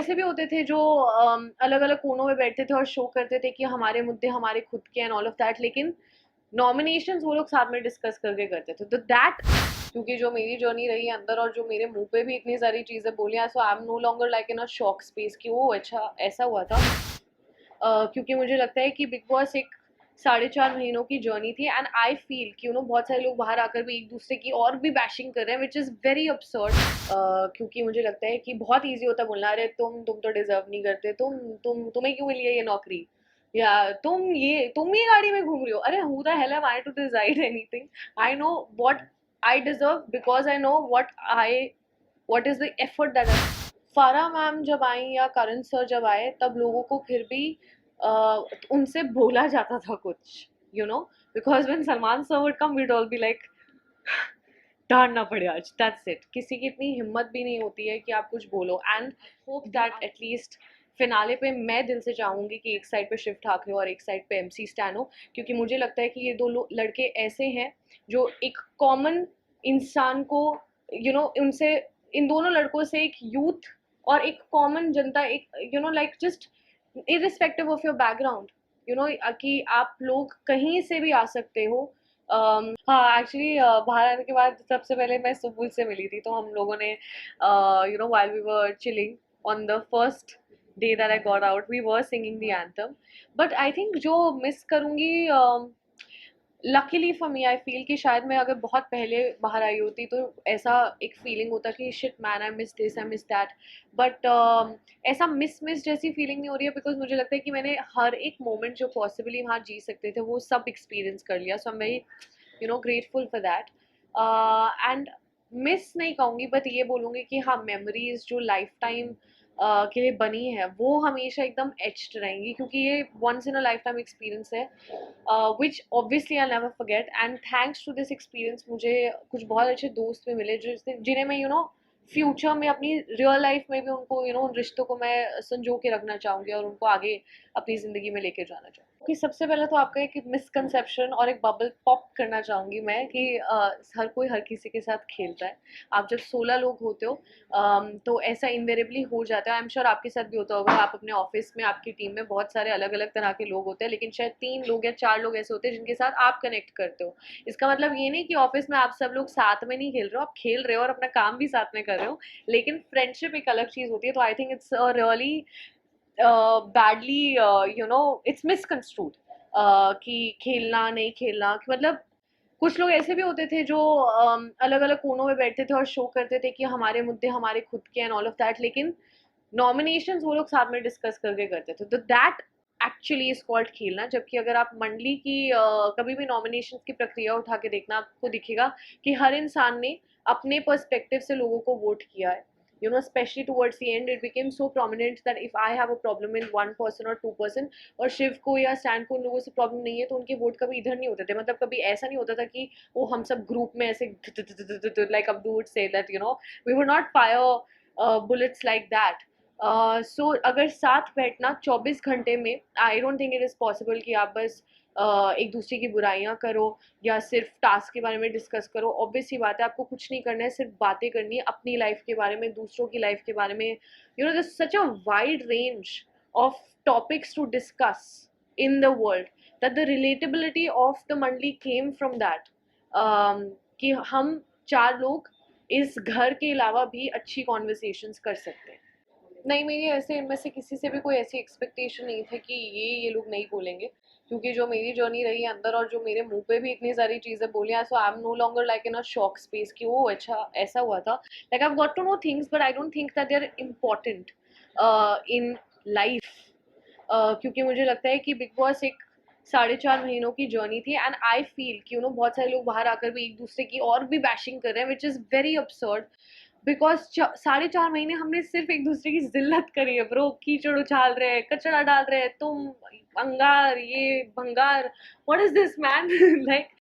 ऐसे भी होते थे जो अलग अलग कोनों में बैठते थे और शो करते थे कि हमारे मुद्दे हमारे खुद के एंड ऑल ऑफ दैट, लेकिन नॉमिनेशंस वो लोग साथ में डिस्कस करके करते थे। तो दैट, क्योंकि जो मेरी जर्नी रही है अंदर और जो मेरे मुंह पे भी इतनी सारी चीजें बोली हैं, so I am no longer like in a shock space कि वो अच्छा ऐसा हुआ था। क्योंकि मुझे लगता है कि बिग बॉस एक 4.5 महीनों की जर्नी थी एंड आई फील कि बहुत सारे लोग बाहर आकर भी एक दूसरे की और भी बैशिंग कर रहे हैं, विच इज़ वेरी अपसर्ड। क्योंकि मुझे लगता है कि बहुत ईजी होता है बोलना, अरे तुम तो डिजर्व नहीं करते, तुम्हें क्यों मिली है ये नौकरी, या तुम ये गाड़ी में घूम रही हो, अरे who the hell am I to decide anything. I know what I deserve because I know what is the effort that I. Farah ma'am जब आई या करण सर जब आए तब लोगों को फिर भी उनसे बोला जाता था कुछ, because when Salman sir would come we'd all be like डांटना पड़े आज, दैट्स इट। किसी की इतनी हिम्मत भी नहीं होती है कि आप कुछ बोलो, and hope that at least finale पे मैं दिल से चाहूंगी कि एक साइड पे शिव ठाकरे और एक साइड पे एमसी स्टैन हो, क्योंकि मुझे लगता है कि ये दो लड़के ऐसे हैं जो एक कॉमन इंसान को उनसे, इन दोनों लड़कों से एक यूथ और एक कॉमन जनता, एक like just irrespective of your background, कि आप लोग कहीं से भी आ सकते हो। हाँ, एक्चुअली बाहर आने के बाद सबसे पहले मैं सुबुल से मिली थी, तो हम लोगों ने while we were chilling on the first day that I got out, we were singing the anthem. But I think जो मिस करूंगी, luckily for me I feel कि शायद मैं अगर बहुत पहले बाहर आई होती तो ऐसा एक फीलिंग होता कि shit man, I miss this, I miss that. But ऐसा मिस जैसी फीलिंग नहीं हो रही है, बिकॉज मुझे लगता है कि मैंने हर एक मोमेंट जो पॉसिबली वहाँ जी सकते थे वो सब एक्सपीरियंस कर लिया, so I am very grateful for that. And miss नहीं कहूँगी, बट ये बोलूँगी कि हाँ, मेमोरीज जो लाइफ टाइम के लिए बनी है वो हमेशा एकदम एच्ड रहेंगी, क्योंकि ये once in a lifetime experience है, which obviously I'll never forget, and thanks to this experience मुझे कुछ बहुत अच्छे दोस्त भी मिले जिन्हें मैं फ्यूचर में अपनी रियल लाइफ में भी उनको उन रिश्तों को मैं संजो के रखना चाहूँगी और उनको आगे अपनी ज़िंदगी में लेके जाना चाहूँगी। कि सबसे पहले तो आपका एक मिसकंसेप्शन और एक बबल पॉप करना चाहूँगी मैं कि हर कोई हर किसी के साथ खेलता है। आप जब 16 लोग होते हो तो ऐसा इनवेरेबली हो जाता है। आई एम श्योर आपके साथ भी होता होगा, आप अपने ऑफिस में आपकी टीम में बहुत सारे अलग अलग तरह के लोग होते हैं, लेकिन शायद 3 लोग या 4 लोग ऐसे होते हैं जिनके साथ आप कनेक्ट करते हो। इसका मतलब ये नहीं कि ऑफिस में आप सब लोग साथ में नहीं खेल रहे हो, आप खेल रहे हो और अपना काम भी साथ में कर रहे हो, लेकिन फ्रेंडशिप एक अलग चीज होती है। तो I think it's really badly it's misconstrued कि खेलना नहीं खेलना, कि मतलब कुछ लोग ऐसे भी होते थे जो अलग अलग कोनों में बैठते थे और शो करते थे कि हमारे मुद्दे हमारे खुद के एंड ऑल ऑफ दैट, लेकिन नॉमिनेशंस वो लोग साथ में डिस्कस करके करते थे। तो दैट एक्चुअली इज कॉल्ड खेलना। जबकि अगर आप मंडली की कभी भी नॉमिनेशंस की प्रक्रिया उठा के देखना, आपको दिखेगा कि हर इंसान ने अपने पर्सपेक्टिव से लोगों को वोट किया है। Especially towards the end, it became so prominent that if I have a problem in 1% or 2%, और शिव को या स्टैंड को उन लोगों से प्रॉब्लम नहीं है, तो उनके वोट कभी इधर नहीं होते थे। मतलब कभी ऐसा नहीं होता था कि वो हम सब ग्रुप में ऐसे like Abdu would say that we would not fire bullets like that. So अगर साथ बैठना 24 घंटे में, I don't think it is possible कि आप बस एक दूसरे की बुराइयां करो या सिर्फ टास्क के बारे में डिस्कस करो। ऑब्वियस ही बात है, आपको कुछ नहीं करना है, सिर्फ बातें करनी है अपनी लाइफ के बारे में, दूसरों की लाइफ के बारे में। There such a wide range of topics to discuss in the world that the relatability of the मंडली केम फ्रॉम दैट, कि हम 4 लोग इस घर के अलावा भी अच्छी कॉन्वर्सेशंस कर सकते हैं। नहीं, मेरी ऐसे इनमें से किसी से भी कोई ऐसी एक्सपेक्टेशन नहीं थी कि ये लोग नहीं बोलेंगे, क्योंकि जो मेरी जर्नी रही है अंदर और जो मेरे मुंह पे भी इतनी सारी चीज़ें बोली हैं, so I am no longer like in a shock space कि वो अच्छा ऐसा हुआ था। Like I got to know things, but I don't think that they are important in life. क्योंकि मुझे लगता है कि बिग बॉस एक 4.5 महीनों की जर्नी थी एंड आई फील कि बहुत सारे लोग बाहर आकर भी एक दूसरे की और भी बैशिंग कर रहे हैं, which is very absurd. Because 4.5 महीने हमने सिर्फ एक दूसरे की जिल्लत करी है ब्रो। कीचड़ उछाल रहे हैं, कचरा डाल रहे हैं, तुम अंगार, ये भंगार, what is this man. Like